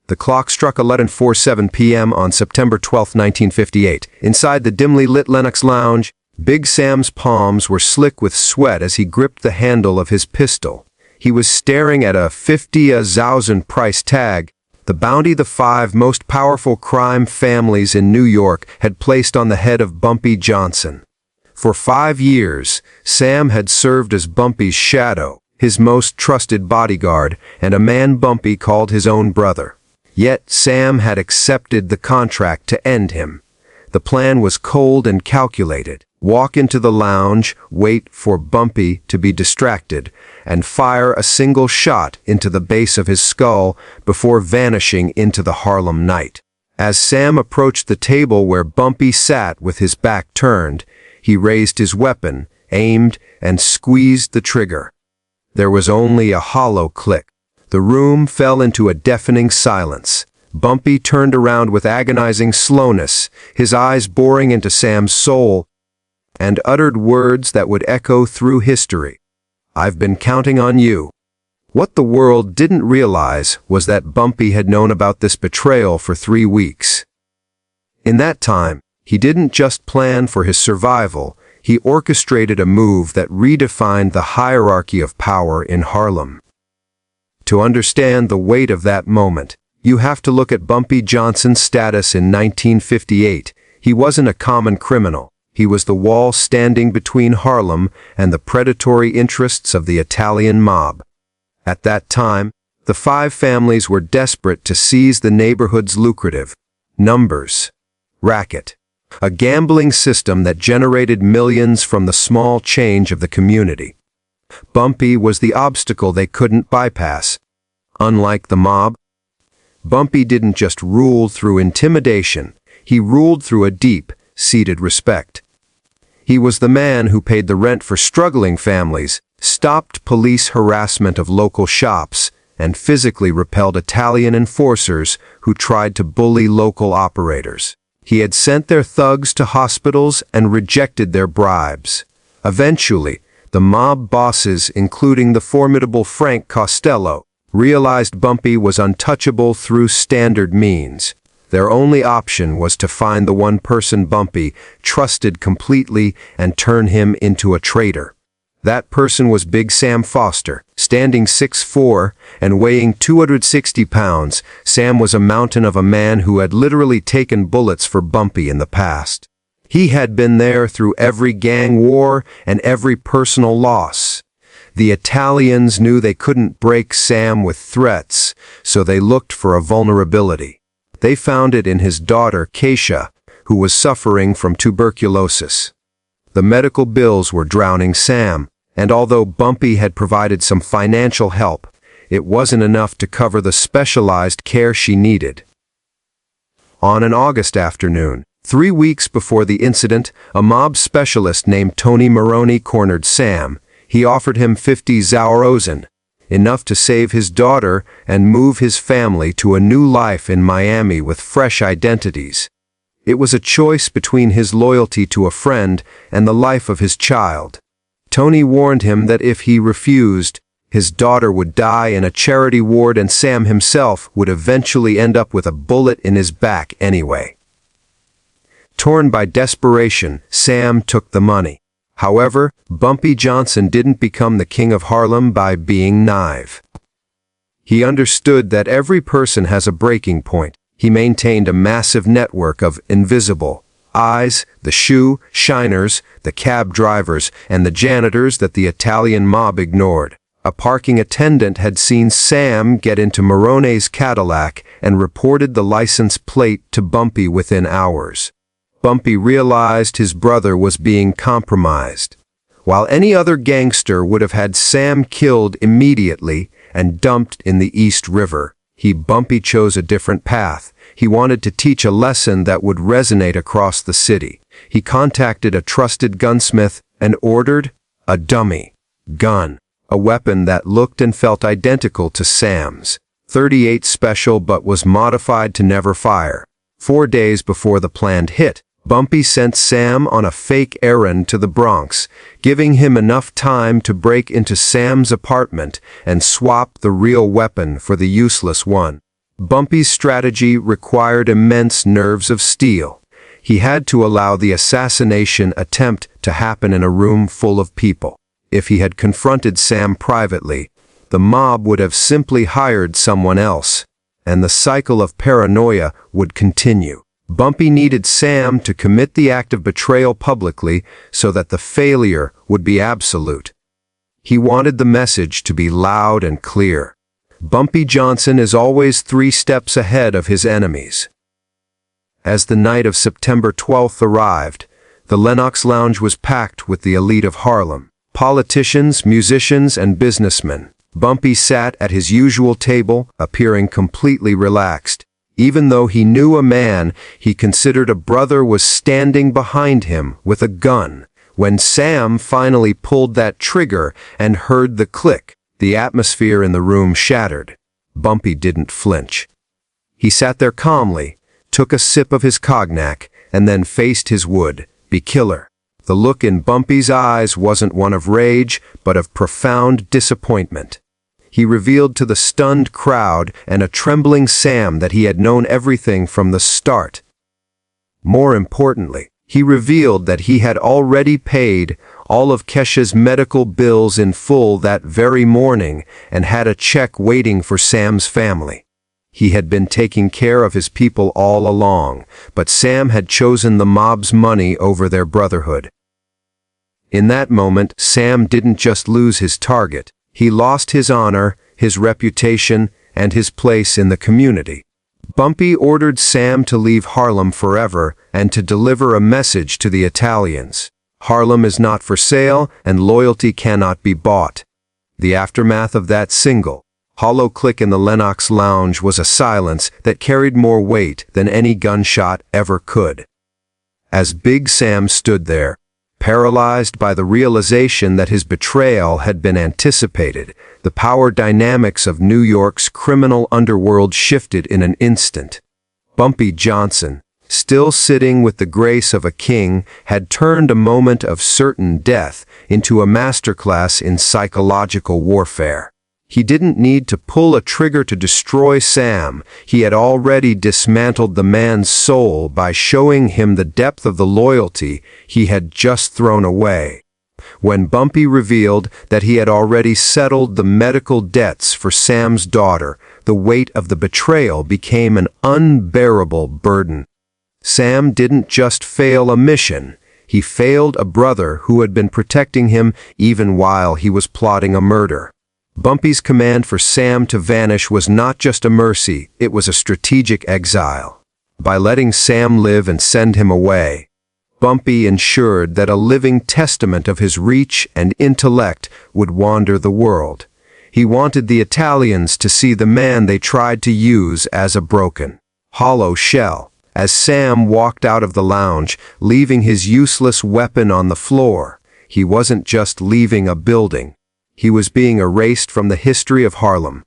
The clock struck 11:47 p.m. on September 12, 1958. Inside the dimly lit Lennox lounge, Big Sam's palms were slick with sweat as he gripped the handle of his pistol. He was staring at a 50,000 price tag, the bounty the 5 most powerful crime families in New York had placed on the head of Bumpy Johnson. For 5 years, Sam had served as Bumpy's shadow, his most trusted bodyguard, and a man Bumpy called his own brother. Yet Sam had accepted the contract to end him. The plan was cold and calculated. Walk into the lounge, wait for Bumpy to be distracted, and fire a single shot into the base of his skull before vanishing into the Harlem night. As Sam approached the table where Bumpy sat with his back turned, he raised his weapon, aimed, and squeezed the trigger. There was only a hollow click. The room fell into a deafening silence. Bumpy turned around with agonizing slowness, his eyes boring into Sam's soul, and uttered words that would echo through history. "I've been counting on you." What the world didn't realize was that Bumpy had known about this betrayal for 3 weeks. In that time, he didn't just plan for his survival, he orchestrated a move that redefined the hierarchy of power in Harlem. To understand the weight of that moment, you have to look at Bumpy Johnson's status in 1958. He wasn't a common criminal. He was the wall standing between Harlem and the predatory interests of the Italian mob. At that time, the 5 families were desperate to seize the neighborhood's lucrative numbers racket, a gambling system that generated millions from the small change of the community. Bumpy was the obstacle they couldn't bypass. Unlike the mob, Bumpy didn't just rule through intimidation, he ruled through a deep-seated respect. He was the man who paid the rent for struggling families, stopped police harassment of local shops, and physically repelled Italian enforcers who tried to bully local operators. He had sent their thugs to hospitals and rejected their bribes. Eventually, the mob bosses, including the formidable Frank Costello, realized Bumpy was untouchable through standard means. Their only option was to find the one person Bumpy trusted completely and turn him into a traitor. That person was Big Sam Foster. Standing 6'4" and weighing 260 pounds, Sam was a mountain of a man who had literally taken bullets for Bumpy in the past. He had been there through every gang war and every personal loss. The Italians knew they couldn't break Sam with threats, so they looked for a vulnerability. They found it in his daughter, Keisha, who was suffering from tuberculosis. The medical bills were drowning Sam, and although Bumpy had provided some financial help, it wasn't enough to cover the specialized care she needed. On an August afternoon, 3 weeks before the incident, a mob specialist named Tony Maroney cornered Sam. He offered him 50,000, enough to save his daughter and move his family to a new life in Miami with fresh identities. It was a choice between his loyalty to a friend and the life of his child. Tony warned him that if he refused, his daughter would die in a charity ward and Sam himself would eventually end up with a bullet in his back anyway. Torn by desperation, Sam took the money. However, Bumpy Johnson didn't become the King of Harlem by being naive. He understood that every person has a breaking point. He maintained a massive network of invisible eyes, the shoe shiners, the cab drivers, and the janitors that the Italian mob ignored. A parking attendant had seen Sam get into Maroney's Cadillac and reported the license plate to Bumpy within hours. Bumpy realized his brother was being compromised. While any other gangster would have had Sam killed immediately and dumped in the East River, Bumpy chose a different path. He wanted to teach a lesson that would resonate across the city. He contacted a trusted gunsmith and ordered a dummy gun, a weapon that looked and felt identical to Sam's. .38 special but was modified to never fire. 4 days before the planned hit, Bumpy sent Sam on a fake errand to the Bronx, giving him enough time to break into Sam's apartment and swap the real weapon for the useless one. Bumpy's strategy required immense nerves of steel. He had to allow the assassination attempt to happen in a room full of people. If he had confronted Sam privately, the mob would have simply hired someone else, and the cycle of paranoia would continue. Bumpy needed Sam to commit the act of betrayal publicly so that the failure would be absolute. He wanted the message to be loud and clear. Bumpy Johnson is always 3 steps ahead of his enemies. As the night of September 12th arrived, the Lennox Lounge was packed with the elite of Harlem. Politicians, musicians, and businessmen. Bumpy sat at his usual table, appearing completely relaxed. Even though he knew a man he considered a brother was standing behind him with a gun. When Sam finally pulled that trigger and heard the click, the atmosphere in the room shattered. Bumpy didn't flinch. He sat there calmly, took a sip of his cognac, and then faced his would-be killer. The look in Bumpy's eyes wasn't one of rage, but of profound disappointment. He revealed to the stunned crowd and a trembling Sam that he had known everything from the start. More importantly, he revealed that he had already paid all of Kesha's medical bills in full that very morning and had a check waiting for Sam's family. He had been taking care of his people all along, but Sam had chosen the mob's money over their brotherhood. In that moment, Sam didn't just lose his target. He lost his honor, his reputation, and his place in the community. Bumpy ordered Sam to leave Harlem forever and to deliver a message to the Italians. Harlem is not for sale and loyalty cannot be bought. The aftermath of that single, hollow click in the Lennox Lounge was a silence that carried more weight than any gunshot ever could. As Big Sam stood there, paralyzed by the realization that his betrayal had been anticipated, the power dynamics of New York's criminal underworld shifted in an instant. Bumpy Johnson, still sitting with the grace of a king, had turned a moment of certain death into a masterclass in psychological warfare. He didn't need to pull a trigger to destroy Sam. He had already dismantled the man's soul by showing him the depth of the loyalty he had just thrown away. When Bumpy revealed that he had already settled the medical debts for Sam's daughter, the weight of the betrayal became an unbearable burden. Sam didn't just fail a mission. He failed a brother who had been protecting him even while he was plotting a murder. Bumpy's command for Sam to vanish was not just a mercy, it was a strategic exile. By letting Sam live and send him away, Bumpy ensured that a living testament of his reach and intellect would wander the world. He wanted the Italians to see the man they tried to use as a broken, hollow shell. As Sam walked out of the lounge, leaving his useless weapon on the floor, he wasn't just leaving a building. He was being erased from the history of Harlem.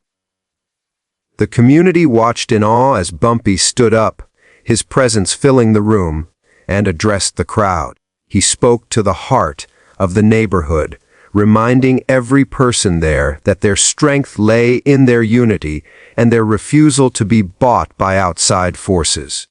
The community watched in awe as Bumpy stood up, his presence filling the room, and addressed the crowd. He spoke to the heart of the neighborhood, reminding every person there that their strength lay in their unity and their refusal to be bought by outside forces.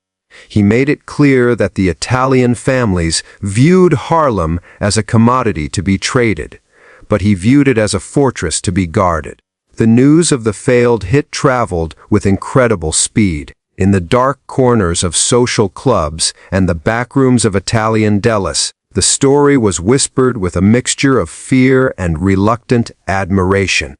He made it clear that the Italian families viewed Harlem as a commodity to be traded, but he viewed it as a fortress to be guarded. The news of the failed hit traveled with incredible speed. In the dark corners of social clubs and the backrooms of Italian delis, the story was whispered with a mixture of fear and reluctant admiration.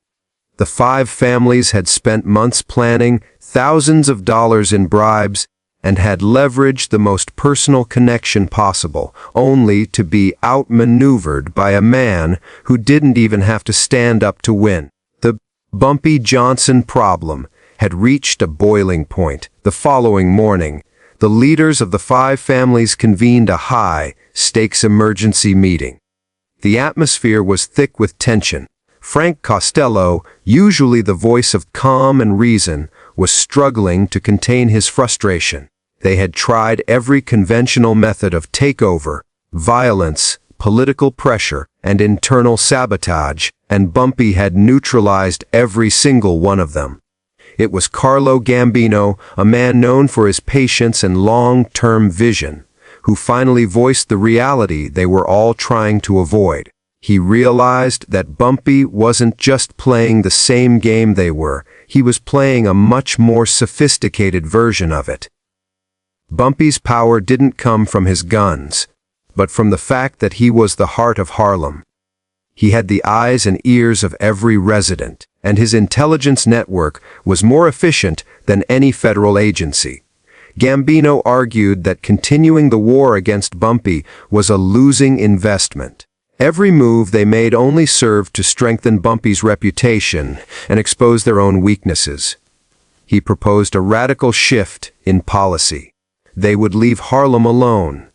The 5 families had spent months planning, thousands of dollars in bribes, and had leveraged the most personal connection possible, only to be outmaneuvered by a man who didn't even have to stand up to win. The Bumpy Johnson problem had reached a boiling point. The following morning, the leaders of the 5 families convened a high-stakes emergency meeting. The atmosphere was thick with tension. Frank Costello, usually the voice of calm and reason, was struggling to contain his frustration. They had tried every conventional method of takeover, violence, political pressure, and internal sabotage, and Bumpy had neutralized every single one of them. It was Carlo Gambino, a man known for his patience and long-term vision, who finally voiced the reality they were all trying to avoid. He realized that Bumpy wasn't just playing the same game they were, he was playing a much more sophisticated version of it. Bumpy's power didn't come from his guns, but from the fact that he was the heart of Harlem. He had the eyes and ears of every resident, and his intelligence network was more efficient than any federal agency. Gambino argued that continuing the war against Bumpy was a losing investment. Every move they made only served to strengthen Bumpy's reputation and expose their own weaknesses. He proposed a radical shift in policy. They would leave Harlem alone.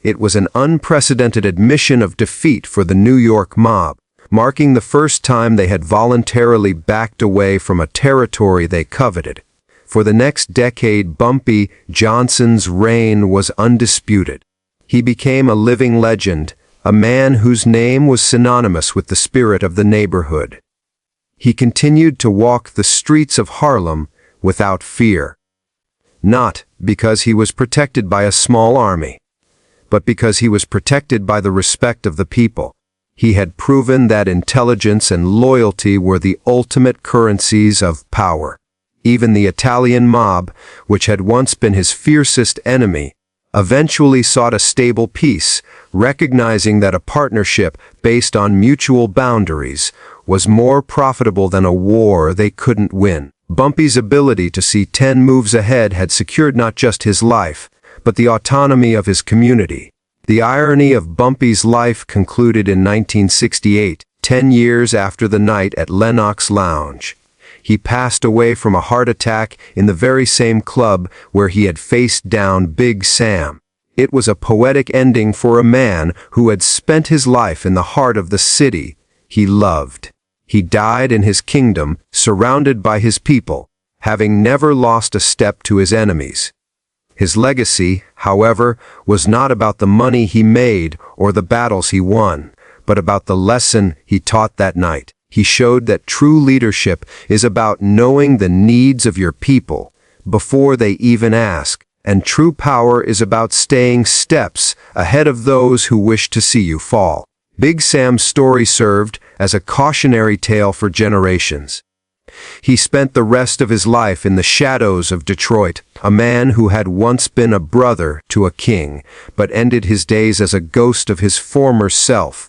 It was an unprecedented admission of defeat for the New York mob, marking the first time they had voluntarily backed away from a territory they coveted. For the next decade, Bumpy Johnson's reign was undisputed. He became a living legend, a man whose name was synonymous with the spirit of the neighborhood. He continued to walk the streets of Harlem without fear. Not because he was protected by a small army, but because he was protected by the respect of the people. He had proven that intelligence and loyalty were the ultimate currencies of power. Even the Italian mob, which had once been his fiercest enemy, eventually sought a stable peace, recognizing that a partnership based on mutual boundaries was more profitable than a war they couldn't win. Bumpy's ability to see 10 moves ahead had secured not just his life, but the autonomy of his community. The irony of Bumpy's life concluded in 1968, 10 years after the night at Lennox Lounge. He passed away from a heart attack in the very same club where he had faced down Big Sam. It was a poetic ending for a man who had spent his life in the heart of the city he loved. He died in his kingdom, surrounded by his people, having never lost a step to his enemies. His legacy, however, was not about the money he made or the battles he won, but about the lesson he taught that night. He showed that true leadership is about knowing the needs of your people before they even ask, and true power is about staying steps ahead of those who wish to see you fall. Big Sam's story served as a cautionary tale for generations. He spent the rest of his life in the shadows of Detroit, a man who had once been a brother to a king, but ended his days as a ghost of his former self.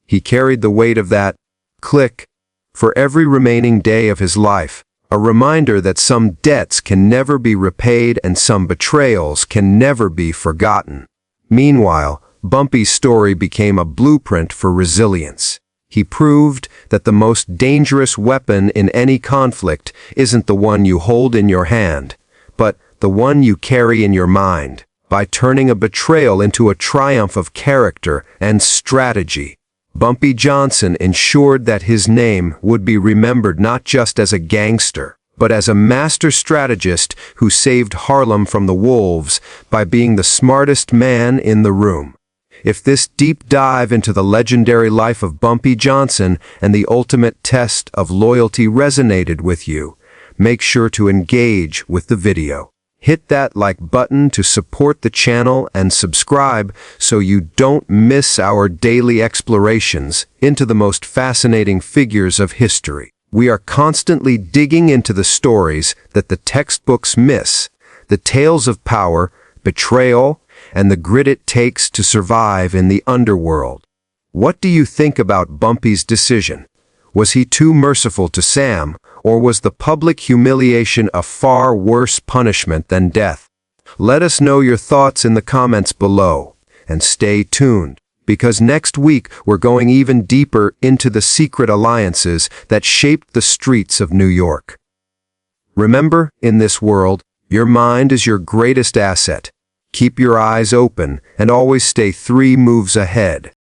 He carried the weight of that click for every remaining day of his life, a reminder that some debts can never be repaid and some betrayals can never be forgotten. Meanwhile, Bumpy's story became a blueprint for resilience. He proved that the most dangerous weapon in any conflict isn't the one you hold in your hand, but the one you carry in your mind. By turning a betrayal into a triumph of character and strategy, Bumpy Johnson ensured that his name would be remembered not just as a gangster, but as a master strategist who saved Harlem from the wolves by being the smartest man in the room. If this deep dive into the legendary life of Bumpy Johnson and the ultimate test of loyalty resonated with you, make sure to engage with the video. Hit that like button to support the channel and subscribe so you don't miss our daily explorations into the most fascinating figures of history. We are constantly digging into the stories that the textbooks miss, the tales of power, betrayal, and the grit it takes to survive in the underworld. What do you think about Bumpy's decision? Was he too merciful to Sam, or was the public humiliation a far worse punishment than death? Let us know your thoughts in the comments below, and stay tuned, because next week we're going even deeper into the secret alliances that shaped the streets of New York. Remember, in this world, your mind is your greatest asset. Keep your eyes open and always stay 3 moves ahead.